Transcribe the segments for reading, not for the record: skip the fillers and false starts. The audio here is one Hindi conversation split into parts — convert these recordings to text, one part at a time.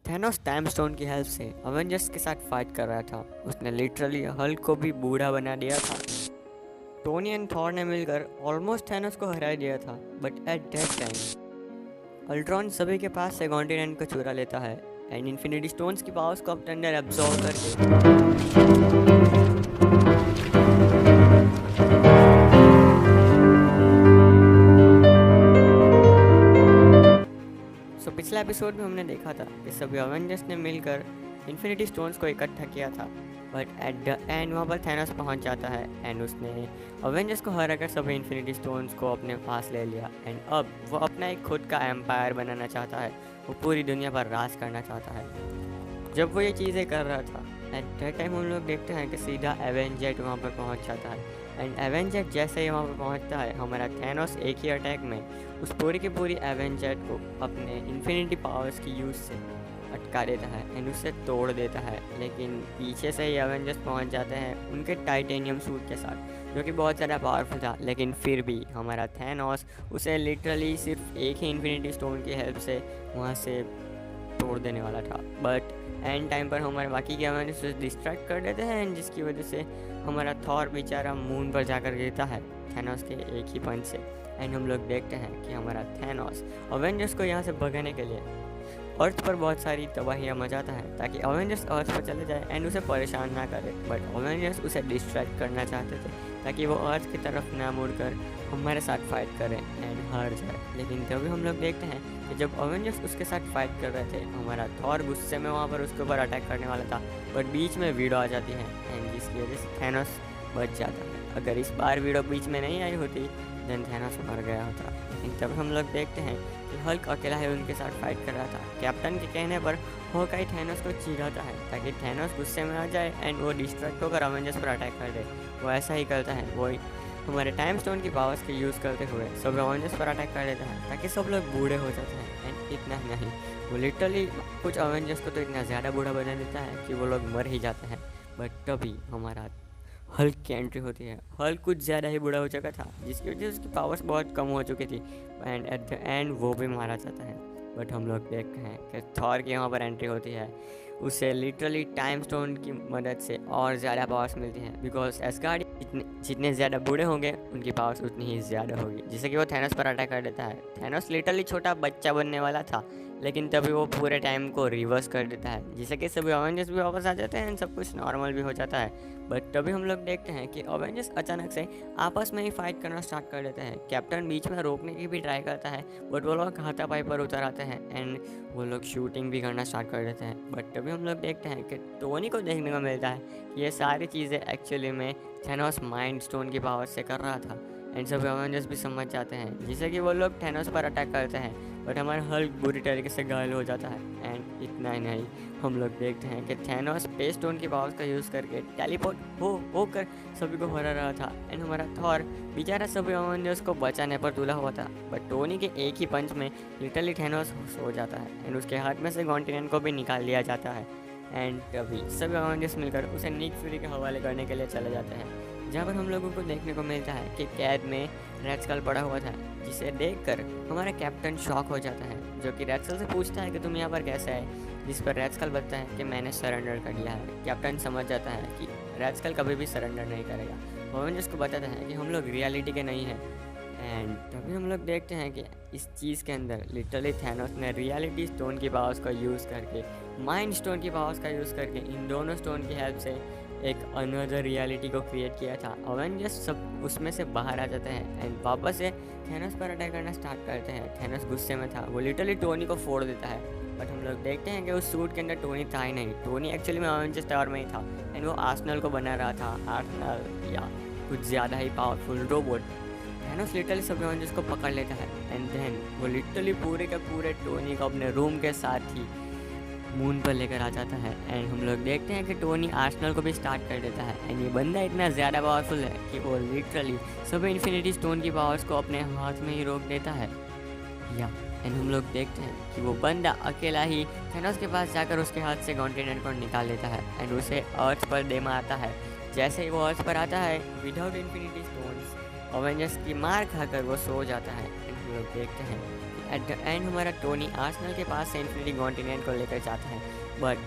थैनोस टाइम स्टोन की हेल्प से अवेंजर्स के साथ फाइट कर रहा था। उसने लिटरली हल्क को भी बूढ़ा बना दिया था। टोनी एंड थॉर ने मिलकर ऑलमोस्ट थैनोस को हरा दिया था, but at that time Ultron सभी के पास से कॉन्टिनेंट को चुरा लेता है एंड इन्फिनिटी स्टोन्स की पावर्स को अपने अंदर एब्जॉर्ब करके पिछला एपिसोड में हमने देखा था कि सभी अवेंजर्स ने मिलकर इन्फिनिटी स्टोन्स को इकट्ठा किया था, बट एट द एंड वहाँ पर थैनोस पहुँच जाता है एंड उसने अवेंजर्स को हराकर सभी इन्फिनिटी स्टोन्स को अपने पास ले लिया एंड अब वो अपना एक खुद का एम्पायर बनाना चाहता है। वो पूरी दुनिया पर राज करना चाहता है। जब वो ये चीज़ें कर रहा था एट दैट टाइम हम लोग देखते हैं कि सीधा एवेंजर वहाँ पर पहुँच जाता है एंड एवेंजर जैसे ही वहाँ पर पहुँचता है हमारा थैनोस एक ही अटैक में उस पूरी की पूरी एवेंजर को अपने इन्फिनिटी पावर्स की यूज़ से अटका देता है एंड उसे तोड़ देता है। लेकिन पीछे से ही एवेंजर्स पहुँच जाते हैं उनके टाइटेनियम सूट के साथ, जो कि बहुत ज़्यादा पावरफुल था। लेकिन फिर भी हमारा थैनोस उसे लिटरली सिर्फ एक ही इन्फिनिटी स्टोन की हेल्प से वहाँ से तोड़ देने वाला था, बट एंड टाइम पर हमारे बाकी के एवेंजर्स उसे डिस्ट्रैक्ट कर देते हैं एंड जिसकी वजह से हमारा थॉर बेचारा मून पर जाकर गिरता है थैनोस के एक ही पंच से। एंड हम लोग देखते हैं कि हमारा थैनोस अवेंजर्स को यहाँ से भगाने के लिए अर्थ पर बहुत सारी तबाहियाँ मचाता है ताकि अवेंजर्स अर्थ पर चले जाए एंड उसे परेशान ना करे, बट अवेंजर्स उसे डिस्ट्रैक्ट करना चाहते थे ताकि वो अर्थ की तरफ ना मुड़कर हमारे साथ फाइट करें एंड हार जाए। लेकिन तभी हम लोग देखते हैं कि जब अवेंजर्स उसके साथ फाइट कर रहे थे हमारा थॉर गुस्से में वहाँ पर उसके ऊपर अटैक करने वाला था, बट बीच में वीडो आ जाती है एंड जिसकी वजह से थैनोस बच जाता है। अगर इस बार वीडो बीच में नहीं आई होती देन थैनोस मर गया होता। लेकिन तब हम लोग देखते हैं कि हल्क अकेला ही उनके साथ फाइट कर रहा था। कैप्टन के कहने पर हॉकाई थैनोस को चिढ़ाता है ताकि थैनोस गुस्से में आ जाए एंड वो डिस्ट्रैक्ट होकर अवेंजर्स पर अटैक कर दे। वो ऐसा ही करता है, वो हमारे टाइम स्टोन की पावर्स के यूज़ करते हुए सब अवेंजर्स पर अटैक कर देता है ताकि सब लोग बूढ़े हो जाते हैं। एंड इतना ही नहीं, वो लिटरली कुछ अवेंजर्स को तो इतना ज़्यादा बूढ़ा बना देता है कि वो लोग मर ही जाते हैं। बट तभी हमारा हल्क की एंट्री होती है। हल्क कुछ ज़्यादा ही बूढ़ा हो चुका था जिसकी वजह से उसकी पावर्स बहुत कम हो चुकी थी एंड एट द एंड वो भी मारा जाता है। बट हम लोग देखते हैं कि थॉर की यहाँ पर एंट्री होती है। उसे लिटरली टाइम स्टोन की मदद से और ज़्यादा पावर्स मिलती हैं बिकॉज एस्गार्ड जितने ज़्यादा बूढ़े होंगे उनकी पावर्स उतनी ही ज़्यादा होगी, जिससे कि वो थैनोस पर अटैक कर देता है। थैनोस लिटरली छोटा बच्चा बनने वाला था लेकिन तभी वो पूरे टाइम को रिवर्स कर देता है जिससे कि सभी अवेंजर्स भी वापस आ जाते हैं एंड सब कुछ नॉर्मल भी हो जाता है। बट तभी हम लोग देखते हैं कि अवेंजर्स अचानक से आपस में ही फाइट करना स्टार्ट कर देते हैं। कैप्टन बीच में रोकने की भी ट्राई करता है बट वो लोग हाथापाई पर उतर आते हैं एंड वो लोग शूटिंग भी करना स्टार्ट कर देते हैं। बट तभी हम लोग देखते हैं कि टोनी को देखने को मिलता है कि ये सारी चीज़ें एक्चुअली में थैनोस माइंड स्टोन की पावर से कर रहा था एंड सभी अवेंजर्स भी समझ जाते हैं जिससे कि वो लोग थैनोस पर अटैक करते हैं। बट हमारा हल्क बुरी तरीके से घायल हो जाता है एंड इतना ही नहीं, हम लोग देखते हैं कि थैनोस स्पेस स्टोन की पावर्स का यूज़ करके टेलीपोर्ट होकर सभी को हरा रहा था एंड हमारा थॉर बेचारा सभी अवेंजर्स को बचाने पर तुला हुआ था। बट टोनी के एक ही पंच में लिटरली थैनोस सो जाता है एंड उसके हाथ में से कॉन्टिनेंट को भी निकाल लिया जाता है एंड तभी सभी अवेंजर्स मिलकर उसे निक फ्यूरी के हवाले करने के लिए चले जाते हैं, जहाँ पर हम लोगों को देखने को मिलता है कि कैद में रेड स्कल पड़ा हुआ था, जिसे देखकर हमारा कैप्टन शॉक हो जाता है, जो कि रेड स्कल से पूछता है कि तुम यहाँ पर कैसे आए, जिस पर रेड स्कल बताता है कि मैंने सरेंडर कर लिया है। कैप्टन समझ जाता है कि रेड स्कल कभी भी सरेंडर नहीं करेगा। अवेंजर्स को बताता है कि हम लोग रियलिटी के नहीं हैं एंड तभी हम लोग देखते हैं कि इस चीज़ के अंदर लिटरली थैनोस ने रियलिटी स्टोन की पावर्स का यूज़ करके माइंड स्टोन की पावर्स का यूज़ करके इन दोनों स्टोन की हेल्प से एक अनदर रियलिटी को क्रिएट किया था। अवेंजर्स सब उसमें से बाहर आ जाते हैं एंड वापस से थैनोस पर अटैक करना स्टार्ट करते हैं। थैनोस गुस्से में था, वो लिटरली टोनी को फोड़ देता है। बट हम लोग देखते हैं कि उस सूट के अंदर टोनी था ही नहीं। टोनी एक्चुअली में अवेंजर्स टावर में ही था एंड वो आर्सेनल को बना रहा था, आर्सेनल या कुछ ज़्यादा ही पावरफुल रोबोट। थैनोस लिटरली सब अवेंजर्स को पकड़ लेता है एंड देन वो लिटरली पूरे के पूरे टोनी को अपने रूम के साथ ही मून पर लेकर आ जाता है एंड हम लोग देखते हैं कि टोनी आर्सेनल को भी स्टार्ट कर देता है एंड ये बंदा इतना ज़्यादा पावरफुल है कि वो लिटरली सभी इन्फिनिटी स्टोन की पावर्स को अपने हाथ में ही रोक देता है या एंड हम लोग देखते हैं कि वो बंदा अकेला ही थैनोस के पास जाकर उसके हाथ से कॉन्टिनेंट को निकाल लेता है एंड उसे अर्थ पर दे मारता है। जैसे ही वो अर्थ पर आता है विदाउट इन्फिनिटी स्टोन्स अवेंजर्स की मार खाकर वो सो जाता है एंड हम लोग देखते हैं कि एट द एंड हमारा टोनी आर्सेनल के पास से इन्फिनिटी कॉन्टिनेंट को लेकर जाता है, बट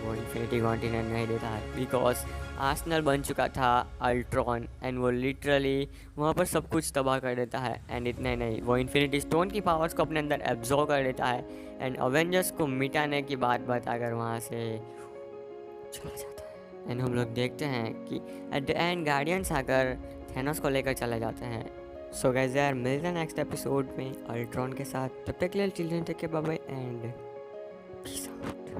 वो इन्फिनिटी कॉन्टिनेंट नहीं देता है बिकॉज आर्सेनल बन चुका था अल्ट्रॉन एंड वो लिटरली वहाँ पर सब कुछ तबाह कर देता है। एंड इतना ही नहीं, वो इन्फिनिटी स्टोन की पावर्स को अपने अंदर एब्जॉर्व कर लेता है एंड अवेंजर्स को मिटाने की बात बताकर वहाँ से चला जाता है। एंड हम लोग देखते हैं कि एट द एंड गार्डियंस आकर थैनोस को लेकर चले जाते हैं। सो गाइस यार, मिलते हैं नेक्स्ट एपिसोड में अल्ट्रॉन के साथ। तब तक के लिए children take care, bye bye and peace out.